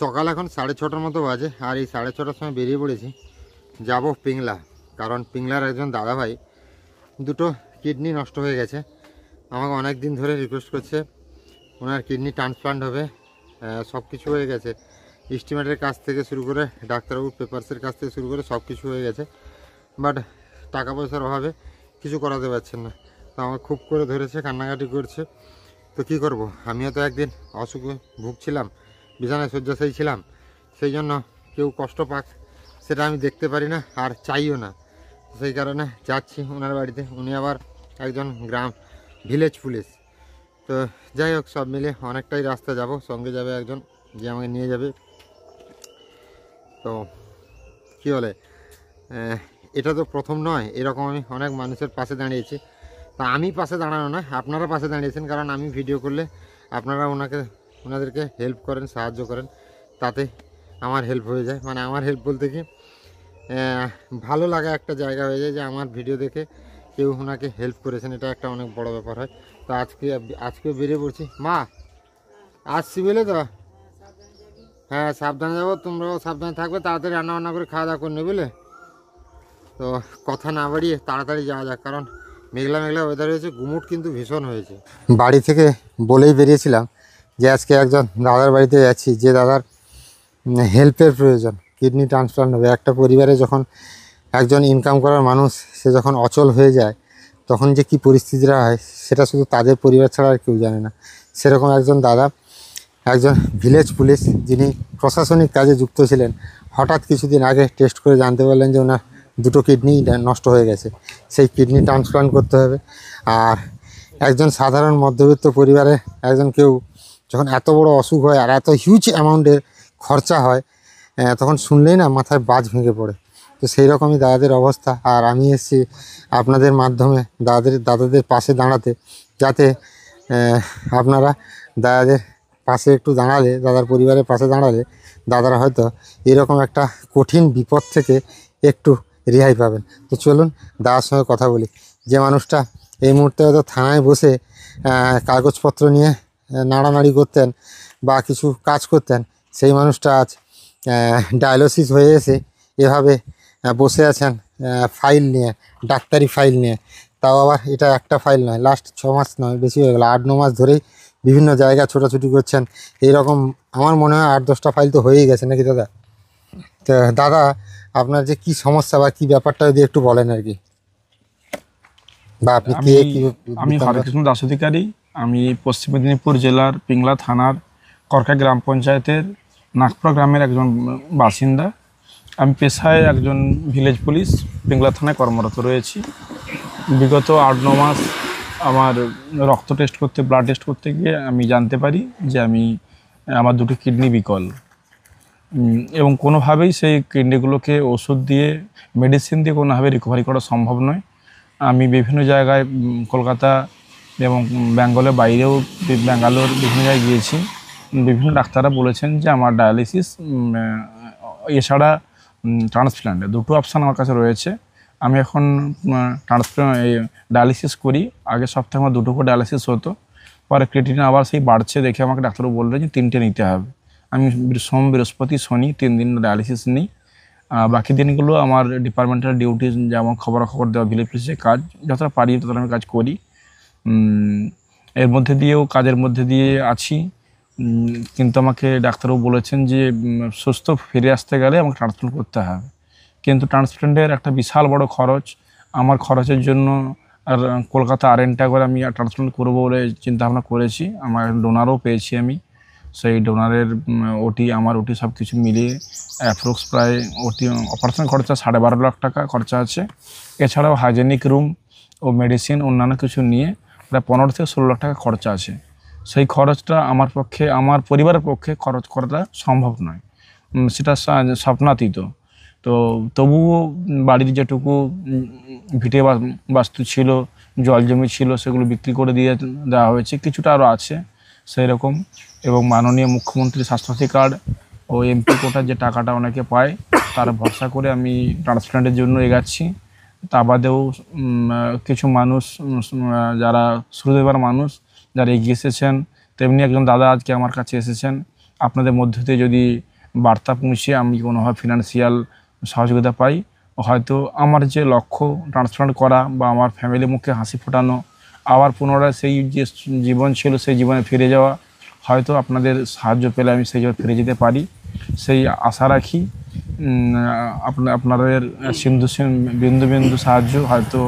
সকাল এখন 6:30টার মতো বাজে, আর এই 6:30টার সময় বেরিয়ে পড়েছি, যাব পিংলা। কারণ পিংলার একজন দাদাভাই দুটো কিডনি নষ্ট হয়ে গেছে, আমাকে অনেক দিন ধরে রিকোয়েস্ট করছে ওনার কিডনি ট্রান্সপ্লান্ট হবে। সব কিছু হয়ে গেছে, এস্টিমেটের কাছ থেকে শুরু করে ডাক্তারবাবুর পেপারসের কাছ থেকে শুরু করে সব কিছু হয়ে গেছে, বাট টাকা পয়সার অভাবে কিছু করাতে পারছেন না। তো আমার খুব করে ধরেছে, কান্নাকাটি করছে। তো কী করব, আমিও তো একদিন অসুখে ভুগছিলাম, বিছানায় শয্যাশায়ী ছিলাম, সেই জন্য কেউ কষ্ট পাক সেটা আমি দেখতে পারি না আর চাইও না। সেই কারণে যাচ্ছি ওনার বাড়িতে। উনি আবার একজন গ্রাম ভিলেজ পুলিশ। তো যাই হোক, সব মিলে অনেকটাই রাস্তা যাব, সঙ্গে যাবে একজন যে আমাকে নিয়ে যাবে। তো কী বলে, এটা তো প্রথম নয়, এরকম আমি অনেক মানুষের পাশে দাঁড়িয়েছি। তা আমি পাশে দাঁড়ানো না, আপনারা পাশে দাঁড়িয়েছেন, কারণ আমি ভিডিও করলে আপনারা ওনাদেরকে হেল্প করেন, সাহায্য করেন, তাতে আমার হেল্প হয়ে যায়। মানে আমার হেল্প বলতে কি, ভালো লাগা একটা জায়গা হয়ে যায় যে আমার ভিডিও দেখে কেউ ওনাকে হেল্প করেছেন, এটা একটা অনেক বড় ব্যাপার হয়। তো আজকেও বেরিয়ে পড়ছি। মা আসছি বলে তো, হ্যাঁ সাবধানে যাবো, তোমরাও সাবধানে থাকবে, তাড়াতাড়ি রান্না করে খাওয়া দাওয়া করে নেবে বুঝলে। তো কথা না বাড়িয়ে তাড়াতাড়ি যাওয়া যাক, কারণ মেঘলা মেঘলা ওয়েদার হয়েছে, গুমুট কিন্তু ভীষণ হয়েছে। বাড়ি থেকে বলেই বেরিয়েছিলাম যে আজকে একজন দাদার বাড়িতে যাচ্ছি, যে দাদার হেল্পের প্রয়োজন, কিডনি ট্রান্সপ্লান্ট হবে। একটা পরিবারে যখন একজন ইনকাম করার মানুষ সে যখন অচল হয়ে যায়, তখন যে কী পরিস্থিতিটা হয় সেটা শুধু তাদের পরিবার ছাড়া আর কেউ জানে না। সেরকম একজন দাদা, একজন ভিলেজ পুলিশ, যিনি প্রশাসনিক কাজে যুক্ত ছিলেন, হঠাৎ কিছুদিন আগে টেস্ট করে জানতে পারলেন যে ওনার দুটো কিডনি নষ্ট হয়ে গেছে, সেই কিডনি ট্রান্সপ্লান্ট করতে হবে। আর একজন সাধারণ মধ্যবিত্ত পরিবারে একজন কেউ যখন এত বড় অসুখ হয় আর এত হিউজ অ্যামাউন্টের খরচা হয়, তখন শুনলেই না মাথায় বাজ ভেঙে পড়ে। তো সেই রকমই দাদাদের অবস্থা। আর আমি এসেছি আপনাদের মাধ্যমে দাদাদের পাশে দাঁড়াতে, যাতে আপনারা দাদাদের পাশে একটু দাঁড়ালে, দাদার পরিবারের পাশে দাঁড়ালে দাদারা হয়তো এরকম একটা কঠিন বিপদ থেকে একটু রেহাই পাবেন। তো চলুন দাদার সঙ্গে কথা বলি। যে মানুষটা এই মুহূর্তে হয়তো থানায় বসে কাগজপত্র নিয়ে নাড়ানাড়ি করতেন বা কিছু কাজ করতেন, সেই মানুষটা আজ ডায়ালিসিস হয়ে এসে এভাবে বসে আছেন ফাইল নিয়ে, ডাক্তারি ফাইল নিয়ে। তাও আবার এটা একটা ফাইল নয়, লাস্ট 6 মাস নয়, বেশি হয়ে গেল, 8-9 মাস ধরেই বিভিন্ন জায়গা ছোটাছুটি করছেন। এইরকম আমার মনে হয় 8-10টা ফাইল তো হয়েই গেছে নাকি দাদা? তো দাদা, আপনার যে কি সমস্যা বা কি ব্যাপারটা যদি একটু বলেন আর কি, বা আপনি আমি হরেকৃষ্ণ দাস অধিকারী। আমি পশ্চিম মেদিনীপুর জেলার পিংলা থানার করকা গ্রাম পঞ্চায়েতের নাগপুরা গ্রামের একজন বাসিন্দা। আমি পেশায় একজন ভিলেজ পুলিশ, পিংলা থানায় কর্মরত রয়েছি। বিগত 8-9 মাস আমার রক্ত টেস্ট করতে, ব্লাড টেস্ট করতে গিয়ে আমি জানতে পারি যে আমার দুটো কিডনি বিকল, এবং কোনোভাবেই সেই কিডনিগুলোকে ওষুধ দিয়ে, মেডিসিন দিয়ে কোনোভাবে রিকভারি করা সম্ভব নয়। আমি বিভিন্ন জায়গায় কলকাতা এবং বেঙ্গলের বাইরেও, ব্যাঙ্গালোর বিভিন্ন জায়গায় গিয়েছি। বিভিন্ন ডাক্তাররা বলেছেন যে আমার ডায়ালিসিস এছাড়া ট্রান্সপ্ল্যান্ট, দুটো অপশান আমার কাছে রয়েছে। আমি এখন ডায়ালিসিস করি। আগের সপ্তাহে আমার দুটো করে ডায়ালিসিস হতো, পরে ক্রিয়েটিনিন আবার সেই বাড়ছে দেখে আমাকে ডাক্তারবাবু বললেন যে 3টে নিতে হবে। আমি সোম, বৃহস্পতি, শনি 3 দিন ডায়ালিসিস নিই। বাকি দিনগুলো আমার ডিপার্টমেন্টাল ডিউটি, যেমন খবরাখবর দেওয়া, ভিলেজ পুলিশের কাজ, যতটা পারি ততটা আমি কাজ করি। কাজের মধ্যে দিয়ে আছি। কিন্তু আমাকে ডাক্তারবাবু বলেছেন যে সুস্থ ফিরে আসতে গেলে আমাকে ট্রান্সপ্লান্ট করতে হবে। কিন্তু ট্রান্সপ্লান্টের একটা বিশাল বড় খরচ। আমার খরচের জন্য আর কলকাতা আরেনটা করে আমি ট্রান্সপ্লান্ট করবো বলে চিন্তাভাবনা করেছি। আমার ডোনারও পেয়েছি আমি। সেই ডোনারের আমার ওটি সব কিছু মিলিয়ে অ্যাপ্রক্স প্রায় অপারেশন খরচা 12.5 লাখ টাকা খরচা আছে। এছাড়াও হাইজেনিক রুম ও মেডিসিন অন্যান্য কিছু নিয়ে প্রায় 15 থেকে 16 লাখ টাকা খরচা আছে। সেই খরচটা আমার পরিবারের পক্ষে খরচ করাটা সম্ভব নয়, সেটা স্বপ্নাতীত। তো তবুও বাড়ির যেটুকু ভিটে বাস্তু ছিল, জল জমি ছিল, সেগুলো বিক্রি করে দেওয়া হয়েছে, কিছুটা আরও আছে সেই রকম। এবং মাননীয় মুখ্যমন্ত্রী স্বাস্থ্যসাথী কার্ড ও এমপি কোটার যে টাকাটা অনেকে পায়, তার ভরসা করে আমি ট্রান্সপ্লান্টের জন্য এগাচ্ছি। তা বাদেও কিছু মানুষ, যারা শ্রুদেবার মানুষ, যারা এগিয়ে এসেছেন, তেমনি একজন দাদা আজকে আমার কাছে এসেছেন আপনাদের মধ্য দিয়ে যদি বার্তা পৌঁছে আমি কোনোভাবে ফিনান্সিয়াল সহযোগিতা পাই, হয়তো আমার যে লক্ষ্য ট্রান্সপ্লান্ট করা বা আমার ফ্যামিলির মুখে হাসি ফোটানো, আবার পুনরায় সেই যে জীবন ছিল সেই জীবনে ফিরে যাওয়া, হয়তো আপনাদের সাহায্য পেলে আমি সেই জীবনে ফিরে যেতে পারি, সেই আশা রাখি। আপনাদের বিন্দু বিন্দু সাহায্য হয়তো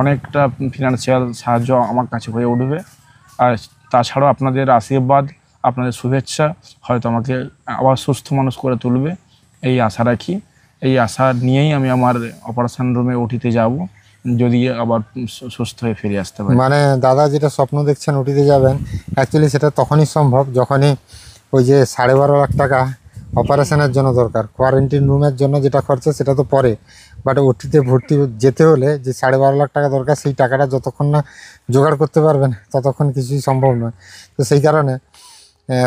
অনেকটা ফিনান্সিয়াল সাহায্য আমার কাছে হয়ে উঠবে। আর তাছাড়াও আপনাদের আশীর্বাদ, আপনাদের শুভেচ্ছা হয়তো আমাকে আবার সুস্থ মানুষ করে তুলবে, এই আশা রাখি। এই আশা নিয়েই আমি আমার অপারেশন রুমে ওটিতে যাব, যদি আবার সুস্থ হয়ে ফিরে আসতে পারি। মানে দাদা যেটা স্বপ্ন দেখছেন ওটিতে যাবেন, অ্যাকচুয়ালি সেটা তখনই সম্ভব যখনই ওই যে 12.5 লাখ টাকা অপারেশনের জন্য দরকার। কোয়ারেন্টিন রুমের জন্য যেটা খরচা সেটা তো পরে, বাট ওটিতে ভর্তি যেতে হলে যে 12.5 লাখ টাকা দরকার, সেই টাকাটা যতক্ষণ না জোগাড় করতে পারবেন ততক্ষণ কিছুই সম্ভব নয়। তো সেই কারণে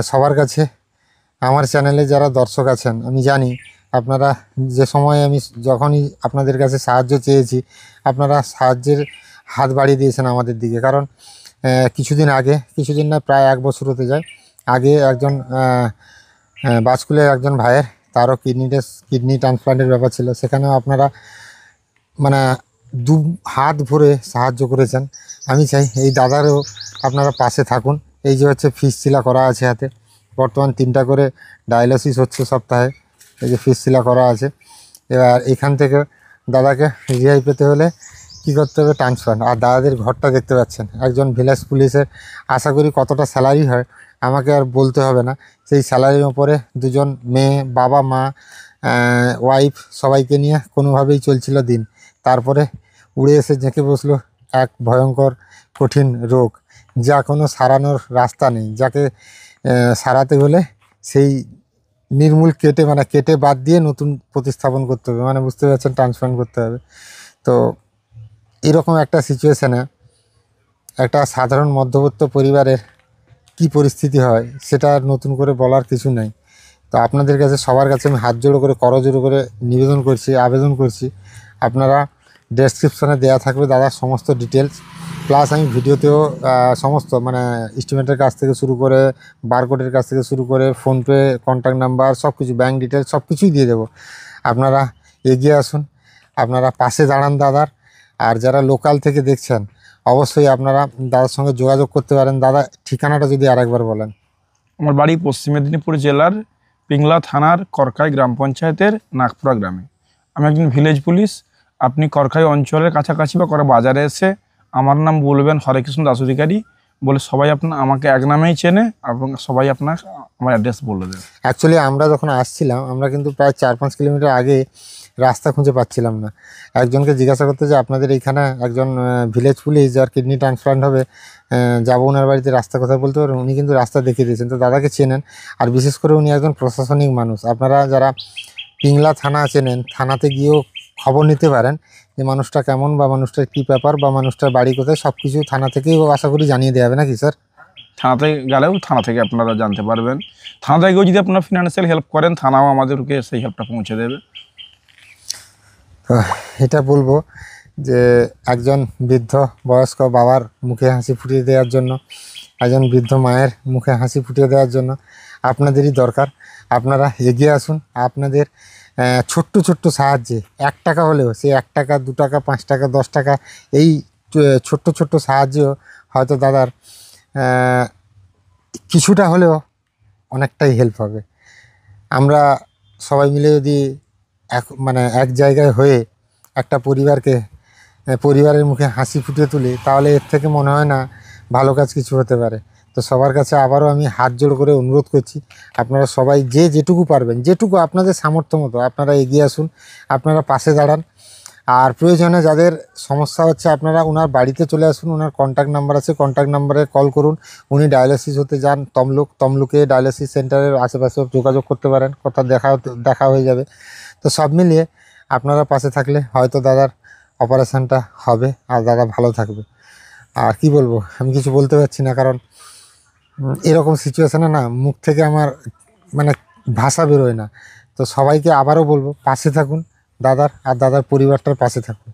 সবার কাছে, আমার চ্যানেলে যারা দর্শক আছেন, আমি জানি আপনারা যে সময় আমি যখনই আপনাদের কাছে সাহায্য চেয়েছি, আপনারা সাহায্যের হাত বাড়িয়ে দিয়েছেন আমাদের দিকে। কারণ কিছুদিন না, প্রায় 1 বছর হতে যায়, আগে একজন বাজকুলের একজন ভাইয়ের, তারও কিডনি ট্রান্সপ্লান্টের ব্যাপার ছিল, সেখানেও আপনারা মানে 2 হাত ভরে সাহায্য করেছেন। আমি চাই এই দাদারও আপনারা পাশে থাকুন। এই যে হচ্ছে ফিস্টুলা করা আছে হাতে, বর্তমান 3টা করে ডায়ালিসিস হচ্ছে সপ্তাহে, এই যে ফিস্টুলা করা আছে। এবার এখান থেকে দাদাকে রেহাই পেতে হলে কী করতে হবে? ট্রান্সপ্লান্ট। আর দাদাদের ঘরটা দেখতে পাচ্ছেন, একজন ভিলেজ পুলিশের আশা করি কতটা স্যালারি হয় আমাকে আর বলতে হবে না। সেই স্যালারির ওপরে 2জন মেয়ে, বাবা মা, ওয়াইফ সবাইকে নিয়ে কোনোভাবেই চলছিল দিন। তারপরে উড়ে এসে জেঁকে বসলো এক ভয়ঙ্কর কঠিন রোগ, যা কোনো সারানোর রাস্তা নেই, যাকে সারাতে হলে সেই নির্মূল কেটে বাদ দিয়ে নতুন প্রতিস্থাপন করতে হবে, মানে বুঝতে পারছেন, ট্রান্সপ্লান্ট করতে হবে। তো এরকম একটা সিচুয়েশানে একটা সাধারণ মধ্যবিত্ত পরিবারের কি পরিস্থিতি হয় সেটা আর নতুন করে বলার কিছু নাই। তো আপনাদের কাছে, সবার কাছে আমি হাত জোড়ো করে, করজোড়ো করে আবেদন করছি, আপনারা ডেসক্রিপশনে দেওয়া থাকবে দাদার সমস্ত ডিটেলস, প্লাস আমি ভিডিওতেও সমস্ত মানে এস্টিমেটের কাছ থেকে শুরু করে, বারকোডের কাছ থেকে শুরু করে, ফোনপে কন্ট্যাক্ট নাম্বার সব কিছু, ব্যাঙ্ক ডিটেলস সব কিছুই দিয়ে দেবো। আপনারা এগিয়ে আসুন, আপনারা পাশে দাঁড়ান দাদার। আর যারা লোকাল থেকে দেখছেন, অবশ্যই আপনারা দাদার সঙ্গে যোগাযোগ করতে পারেন। দাদা ঠিকানাটা যদি আরেকবার বলেন। আমার বাড়ি পশ্চিম মেদিনীপুর জেলার পিংলা থানার করকাই গ্রাম পঞ্চায়েতের নাগপুরা গ্রামে। আমি একজন ভিলেজ পুলিশ। আপনি করকাই অঞ্চলের কাছাকাছি বা বাজারে এসে আমার নাম বলবেন হরেকৃষ্ণ দাস অধিকারী বলে, সবাই আমাকে এক নামেই চেনে এবং সবাই আপনার আমার অ্যাড্রেস বলে দেবে। অ্যাকচুয়ালি আমরা যখন আসছিলাম, আমরা কিন্তু প্রায় 4-5 কিলোমিটার আগে রাস্তা খুঁজে পাচ্ছিলাম না। একজনকে জিজ্ঞাসা করতে যে আপনাদের এইখানে একজন ভিলেজ পুলিশ যার কিডনি ট্রান্সপ্লান্ট হবে, যাবো ওনার বাড়িতে, রাস্তা কথা বলতে পারেন, উনি কিন্তু রাস্তা দেখিয়ে দিয়েছেন। তো দাদাকে চেনেন, আর বিশেষ করে উনি একজন প্রশাসনিক মানুষ। আপনারা যারা পিংলা থানা চেনেন, থানাতে গিয়েও খবর নিতে পারেন যে মানুষটা কেমন, বা মানুষটার কী ব্যাপার, বা মানুষটার বাড়ি কোথায়, সব কিছু থানা থেকেই আশা করি জানিয়ে দেওয়া হবে নাকি স্যার? থানাতে গেলেও থানা থেকে আপনারা জানতে পারবেন। থানা থেকেও যদি আপনারা ফিনান্সিয়াল হেল্প করেন, থানাও আমাদেরকে সেই হেল্পটা পৌঁছে দেবে। এটা বলবো যে একজন বৃদ্ধ বয়স্ক বাবার মুখে হাসি ফুটিয়ে দেওয়ার জন্য, একজন বৃদ্ধ মায়ের মুখে হাসি ফুটিয়ে দেওয়ার জন্য আপনাদেরই দরকার। আপনারা এগিয়ে আসুন। আপনাদের ছোট্ট ছোট্ট সাহায্যে 1 টাকা হলেও, সেই 1 টাকা, 2 টাকা, 5 টাকা, 10 টাকা, এই ছোট্ট ছোট্ট সাহায্যেও হয়তো দাদার কিছুটা হলেও অনেকটাই হেল্প হবে। আমরা সবাই মিলে যদি এক জায়গায় হয়ে একটা পরিবারের মুখে হাসি ফুটিয়ে তুলি, তাহলে এর থেকে মনে হয় না ভালো কাজ কিছু হতে পারে। তো সবার কাছে আবারও আমি হাত জোড় করে অনুরোধ করছি, আপনারা সবাই যেটুকু পারবেন, যেটুকু আপনাদের সামর্থ্য মতো আপনারা এগিয়ে আসুন, আপনারা পাশে দাঁড়ান। আর প্রয়োজনে যাদের সমস্যা হচ্ছে, আপনারা ওনার বাড়িতে চলে আসুন, ওনার কন্ট্যাক্ট নাম্বার আছে, কন্ট্যাক্ট নাম্বারে কল করুন। উনি ডায়ালিসিস হতে যান তমলুকে ডায়ালিসিস সেন্টারের আশেপাশে যোগাযোগ করতে পারেন, দেখা হয়ে যাবে। তো সব মিলিয়ে আপনারা পাশে থাকলে হয়তো দাদার অপারেশানটা হবে আর দাদা ভালো থাকবে। আর কি বলবো, আমি কিছু বলতে পারছি না, কারণ এরকম সিচুয়েশানে না মুখ থেকে আমার ভাষা বেরোয় না। তো সবাইকে আবারও বলবো, পাশে থাকুন দাদার, আর দাদার পরিবারটার পাশে থাকুন।